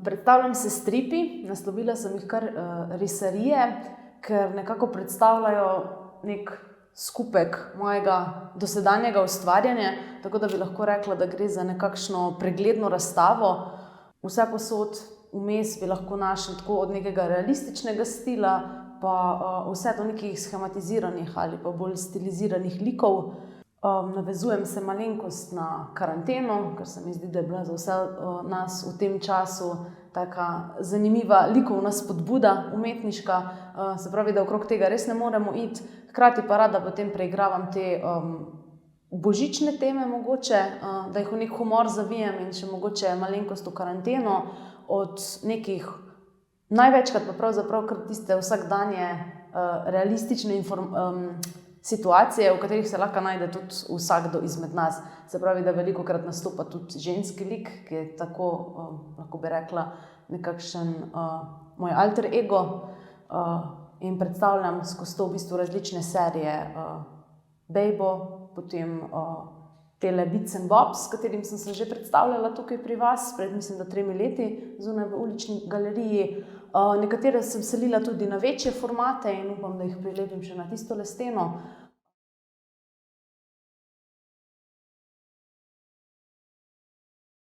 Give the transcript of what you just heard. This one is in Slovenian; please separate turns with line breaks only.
Predstavljam se stripi, naslovila sem jih kar risarije, ker nekako predstavljajo nek skupek mojega dosedanjega ustvarjanja, tako da bi lahko rekla, da gre za nekakšno pregledno razstavo. Vse posod vmes bi lahko našli tako od nekega realističnega stila, pa vse do nekih schematiziranih ali pa bolj stiliziranih likov. Navezujem se malenkost na karanteno, ker se mi zdi, da je bila za vse nas v tem času taka zanimiva likovna spodbuda, umetniška, se pravi, da okrog tega res ne moremo iti. Hkrati pa rada potem preigravam te božične teme mogoče, da jih v nek humor zavijem in še mogoče malenkost v karanteno od nekih, največkrat pa pravzaprav kar tiste vsakdanje realistične situacije, v katerih se lahko najde tudi vsakdo izmed nas. Se pravi, da velikokrat nastopa tudi ženski lik, ki je tako, lahko bi rekla, nekakšen moj alter ego, in predstavljam skozi to v bistvu različne serije. Bejbo, potem tele Bits and Bobs, s katerim sem se že predstavljala tukaj pri vas, pred mislim, da 3 leti, zunaj v ulični galeriji. Nekatere sem selila tudi na večje formate in upam, da jih prilepim še na tisto steno.